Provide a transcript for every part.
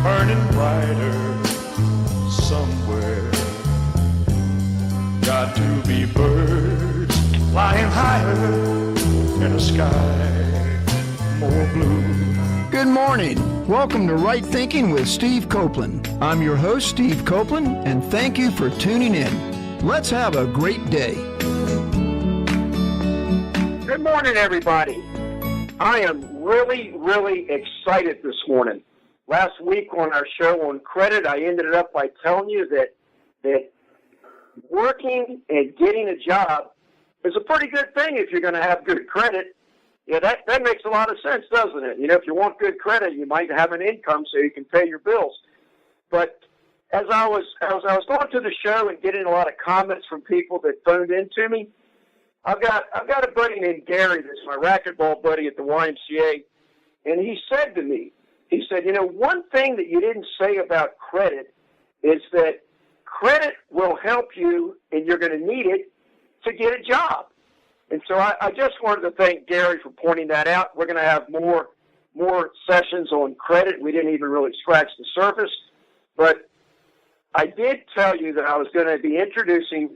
burning brighter somewhere. Got to be birds flying higher in a sky more blue. Good morning. Welcome to Right Thinking with Steve Copeland. I'm your host, Steve Copeland, and thank you for tuning in. Let's have a great day. Good morning, everybody. I am really excited this morning. Last week on our show on credit, I ended up by telling you that working and getting a job is a pretty good thing if you're going to have good credit. Yeah, that makes a lot of sense, doesn't it? You know, if you want good credit, you might have an income so you can pay your bills. But as I was going to the show and getting a lot of comments from people that phoned in to me, I've got a buddy named Gary that's my racquetball buddy at the YMCA, and he said to me, he said, you know, one thing that you didn't say about credit is that credit will help you, and you're going to need it to get a job. And so I just wanted to thank Gary for pointing that out. We're going to have more sessions on credit. We didn't even really scratch the surface. But I did tell you that I was going to be introducing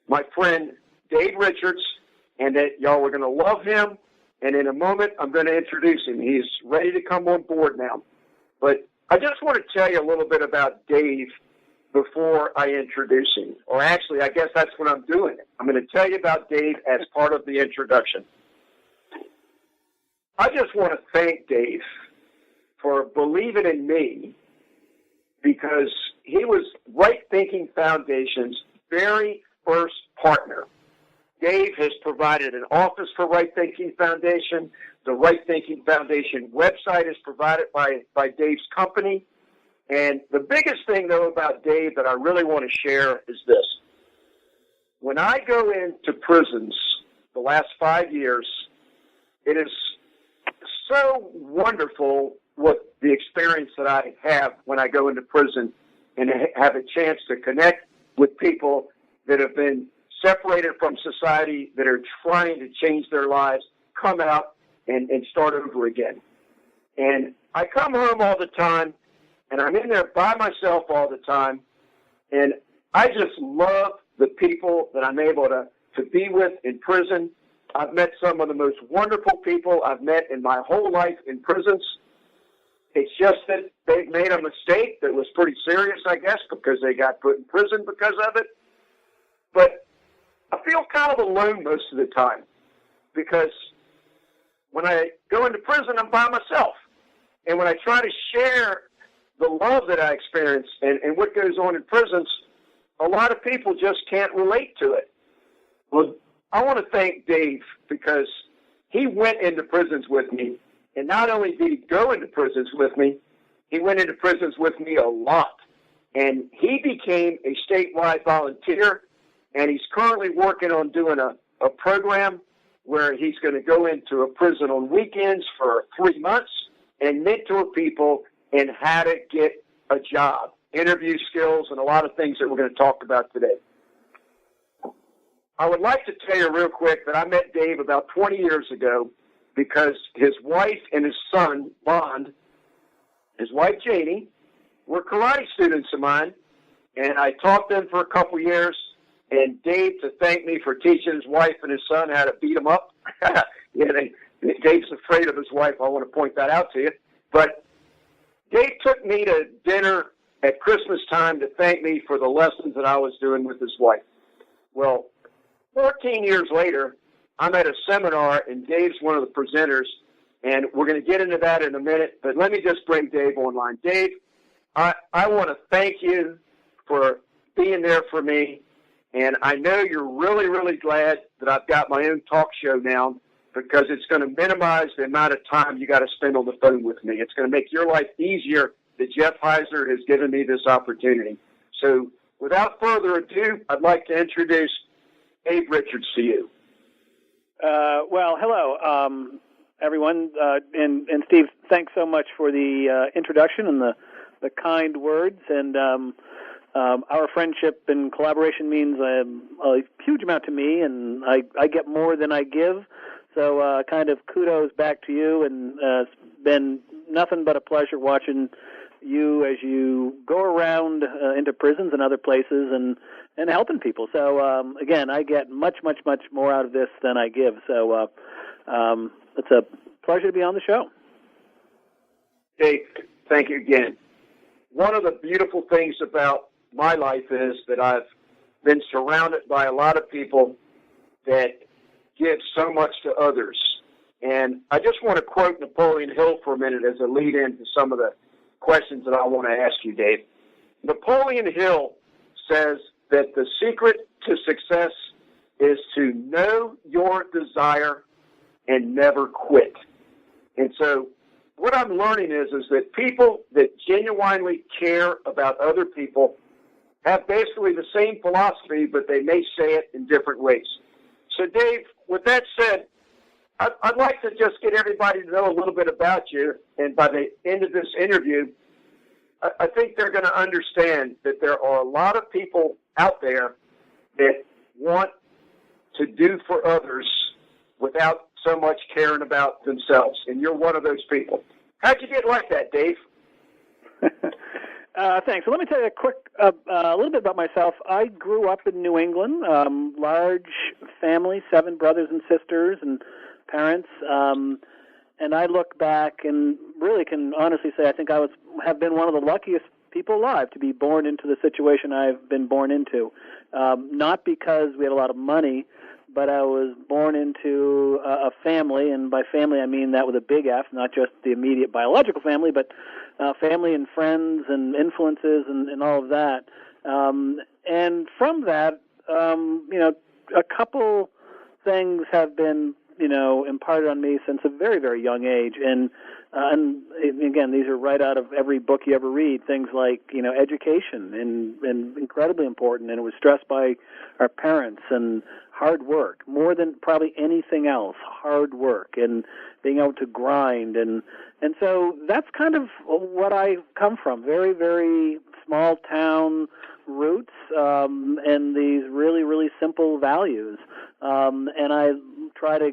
my friend Dave Richards, and that y'all were going to love him. And in a moment, I'm going to introduce him. He's ready to come on board now. But I just want to tell you a little bit about Dave before I introduce him. Or actually, I guess that's what I'm doing. I'm going to tell you about Dave as part of the introduction. I just want to thank Dave for believing in me, because he was Right Thinking Foundation's very first partner. Dave has provided an office for Right Thinking Foundation. The Right Thinking Foundation website is provided by Dave's company. And the biggest thing, though, about Dave that I really want to share is this. When I go into prisons the last 5 years, it is so wonderful what the experience that I have when I go into prison and have a chance to connect with people that have been separated from society, that are trying to change their lives, come out and start over again. And I come home all the time, and I'm in there by myself all the time, and I just love the people that I'm able to be with in prison. I've met some of the most wonderful people I've met in my whole life in prisons. It's just that they've made a mistake that was pretty serious, I guess, because they got put in prison because of it. But I feel kind of alone most of the time, because when I go into prison, I'm by myself. And when I try to share the love that I experience and what goes on in prisons, a lot of people just can't relate to it. Well, I want to thank Dave, because he went into prisons with me. And not only did he go into prisons with me, he went into prisons with me a lot. And he became a statewide volunteer. And he's currently working on doing a program where he's going to go into a prison on weekends for 3 months and mentor people in how to get a job, interview skills, and a lot of things that we're going to talk about today. I would like to tell you real quick that I met Dave about 20 years ago, because his wife and his son, Bond, his wife, Janie, were karate students of mine, and I taught them for a couple years. And Dave, to thank me for teaching his wife and his son how to beat them up. Dave's afraid of his wife. I want to point that out to you. But Dave took me to dinner at Christmas time to thank me for the lessons that I was doing with his wife. Well, 14 years later, I'm at a seminar, and Dave's one of the presenters, and we're going to get into that in a minute. But let me just bring Dave online. Dave, I want to thank you for being there for me. And I know you're really glad that I've got my own talk show now, because it's going to minimize the amount of time you got to spend on the phone with me. It's going to make your life easier that Jeff Heiser has given me this opportunity. So without further ado, I'd like to introduce Dave Richards to you. Well, hello, everyone. And Steve, thanks so much for the introduction and the kind words. And our friendship and collaboration means a huge amount to me, and I get more than I give. So kind of kudos back to you, and it's been nothing but a pleasure watching you as you go around into prisons and other places and helping people. So again, I get much more out of this than I give. So it's a pleasure to be on the show. Dave, thank you again. One of the beautiful things about my life is that I've been surrounded by a lot of people that give so much to others. And I just want to quote Napoleon Hill for a minute as a lead-in to some of the questions that I want to ask you, Dave. Napoleon Hill says that the secret to success is to know your desire and never quit. And so what I'm learning is that people that genuinely care about other people have basically the same philosophy, but they may say it in different ways. So, Dave, with that said, I'd like to just get everybody to know a little bit about you, and by the end of this interview, I think they're going to understand that there are a lot of people out there that want to do for others without so much caring about themselves, and you're one of those people. How'd you get like that, Dave? Thanks. So let me tell you a little bit about myself. I grew up in New England, large family, 7 brothers and sisters and parents, and I look back and really can honestly say I think I have been one of the luckiest people alive to be born into the situation I've been born into. Not because we had a lot of money, but I was born into a family, and by family I mean that with a big F, not just the immediate biological family, but family and friends and influences and all of that. And from that, a couple things have been, imparted on me since a very, very young age. And again, these are right out of every book you ever read. Things like, education and incredibly important. And it was stressed by our parents, and hard work, more than probably anything else, hard work and being able to grind. And so that's kind of what I come from, very, very small town roots, and these really, really simple values. And I try to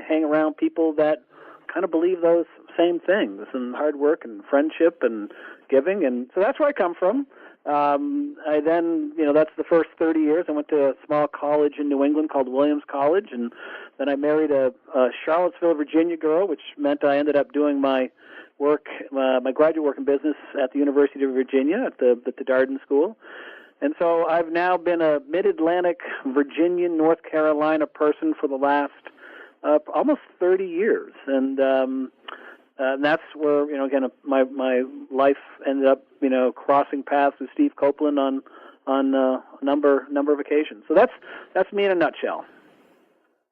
hang around people that kind of believe those same things, and hard work and friendship and giving. And so that's where I come from. I then, that's the first 30 years. I went to a small college in New England called Williams College, and then I married a Charlottesville, Virginia girl, which meant I ended up doing my work, my graduate work in business at the University of Virginia at the Darden School. And so I've now been a Mid-Atlantic, Virginia, North Carolina person for the last almost 30 years. And that's where, again, my life ended up, crossing paths with Steve Copeland on a number of occasions. So that's me in a nutshell.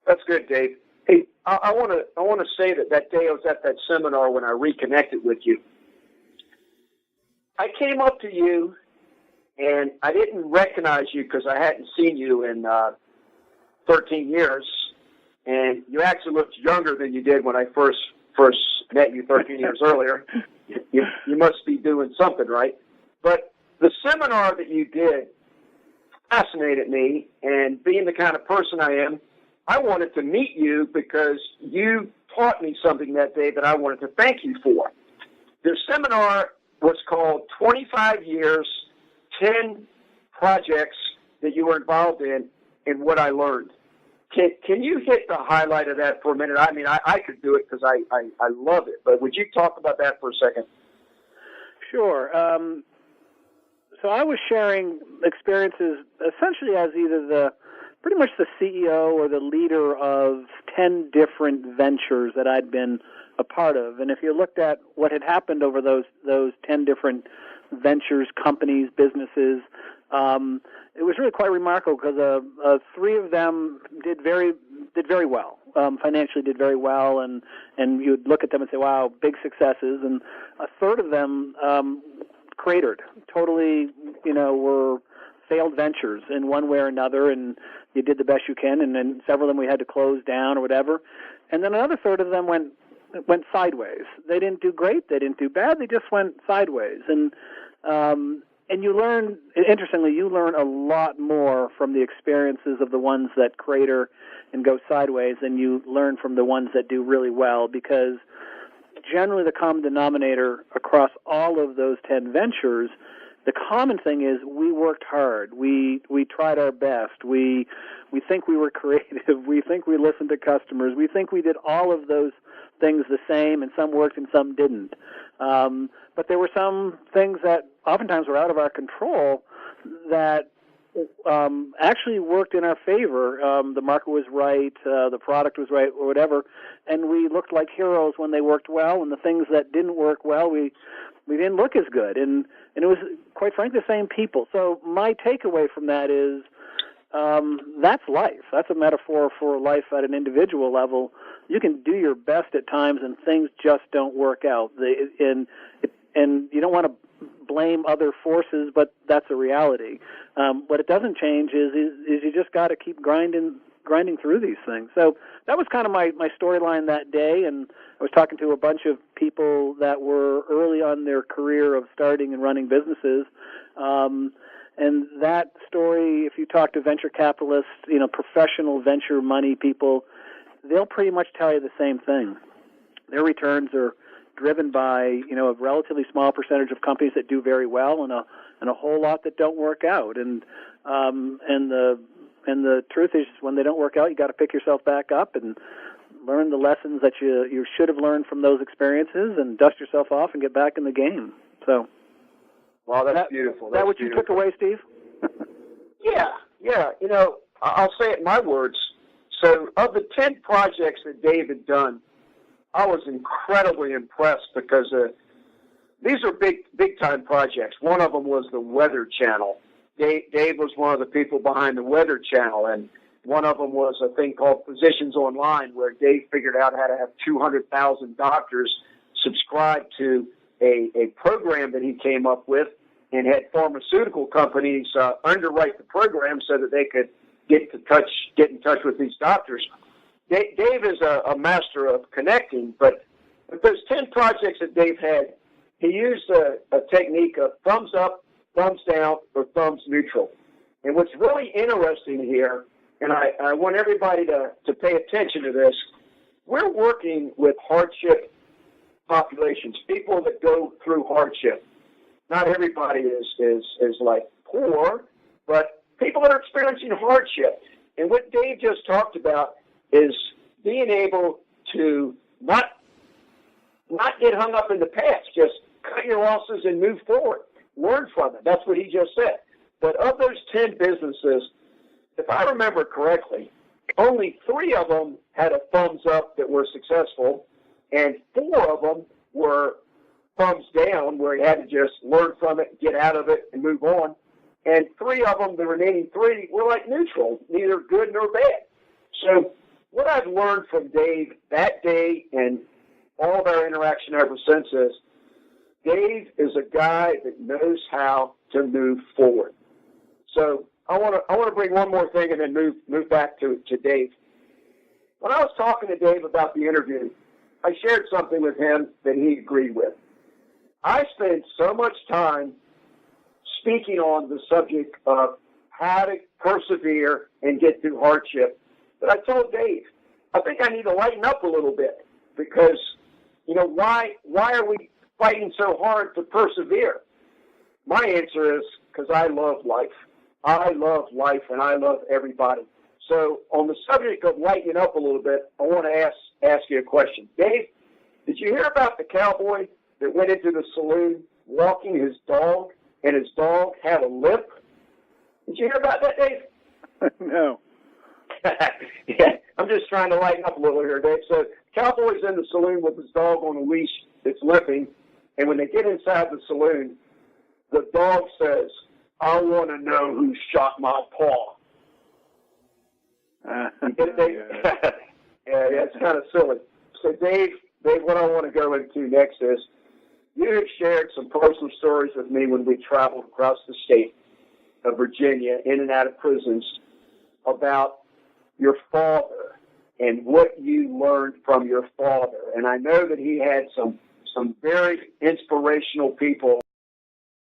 That's good, Dave. Hey, I want to say that day I was at that seminar when I reconnected with you. I came up to you, and I didn't recognize you because I hadn't seen you in 13 years, and you actually looked younger than you did when I first met you 13 years earlier. You must be doing something right. But the seminar that you did fascinated me, and being the kind of person I am, I wanted to meet you because you taught me something that day that I wanted to thank you for. The seminar was called 25 Years, 10 Projects that you were involved in, and what I learned. Can you hit the highlight of that for a minute? I mean, I could do it because I love it, but would you talk about that for a second? Sure. So I was sharing experiences essentially as either pretty much the CEO or the leader of 10 different ventures that I'd been a part of. And if you looked at what had happened over those 10 different ventures, companies, businesses, it was really quite remarkable because 3 of them did very well, financially did very well, and you'd look at them and say, wow, big successes. And a third of them cratered, totally, were failed ventures in one way or another, and you did the best you can, and then several of them we had to close down or whatever. And then another third of them went sideways. They didn't do great, they didn't do bad, they just went sideways. And you learn, interestingly, you learn a lot more from the experiences of the ones that crater and go sideways than you learn from the ones that do really well, because generally the common denominator across all of those 10 ventures. The common thing is we worked hard. We tried our best. We think we were creative. We think we listened to customers. We think we did all of those things the same, and some worked and some didn't. But there were some things that oftentimes were out of our control that actually worked in our favor. The market was right, the product was right, or whatever, and we looked like heroes when they worked well, and the things that didn't work well, we didn't look as good. And it was, quite frankly, the same people. So my takeaway from that is that's life. That's a metaphor for life at an individual level. You can do your best at times, and things just don't work out. And you don't want to blame other forces, but that's a reality. What it doesn't change is you just got to keep grinding through these things. So that was kind of my storyline that day, and I was talking to a bunch of people that were early on their career of starting and running businesses. And that story, if you talk to venture capitalists, professional venture money people, they'll pretty much tell you the same thing. Their returns are driven by, a relatively small percentage of companies that do very well and a whole lot that don't work out. And the truth is, when they don't work out, you got to pick yourself back up and learn the lessons that you should have learned from those experiences, and dust yourself off and get back in the game. So, well, that's beautiful. Is that what you took away, Steve? Yeah. I'll say it in my words. So, of the 10 projects that Dave had done, I was incredibly impressed because these are big time projects. One of them was the Weather Channel. Dave was one of the people behind the Weather Channel, and one of them was a thing called Physicians Online, where Dave figured out how to have 200,000 doctors subscribe to a program that he came up with, and had pharmaceutical companies underwrite the program so that they could get in touch with these doctors. Dave is a master of connecting, but with those 10 projects that Dave had, he used a technique of thumbs up, thumbs down, or thumbs neutral. And what's really interesting here, and I want everybody to pay attention to this, we're working with hardship populations, people that go through hardship. Not everybody is like poor, but people that are experiencing hardship. And what Dave just talked about is being able to not get hung up in the past, just cut your losses and move forward. Learn from it. That's what he just said. But of those 10 businesses, if I remember correctly, only 3 of them had a thumbs up that were successful, and 4 of them were thumbs down, where he had to just learn from it, get out of it, and move on. And 3 of them, the remaining 3, were like neutral, neither good nor bad. So what I've learned from Dave that day and all of our interaction ever since is Dave is a guy that knows how to move forward. So I want to bring one more thing and then move back to Dave. When I was talking to Dave about the interview, I shared something with him that he agreed with. I spent so much time speaking on the subject of how to persevere and get through hardship that I told Dave, I think I need to lighten up a little bit because, why are we fighting so hard to persevere? My answer is because I love life. I love life and I love everybody. So on the subject of lightening up a little bit, I want to ask you a question. Dave, did you hear about the cowboy that went into the saloon walking his dog and his dog had a limp? Did you hear about that, Dave? No. Yeah, I'm just trying to lighten up a little here, Dave. So cowboy's in the saloon with his dog on a leash that's limping, and when they get inside the saloon, the dog says, I want to know who shot my paw. Yeah, it's kind of silly. So, Dave, what I want to go into next is you have shared some personal stories with me when we traveled across the state of Virginia, in and out of prisons, about your father and what you learned from your father. And I know that he had some very inspirational people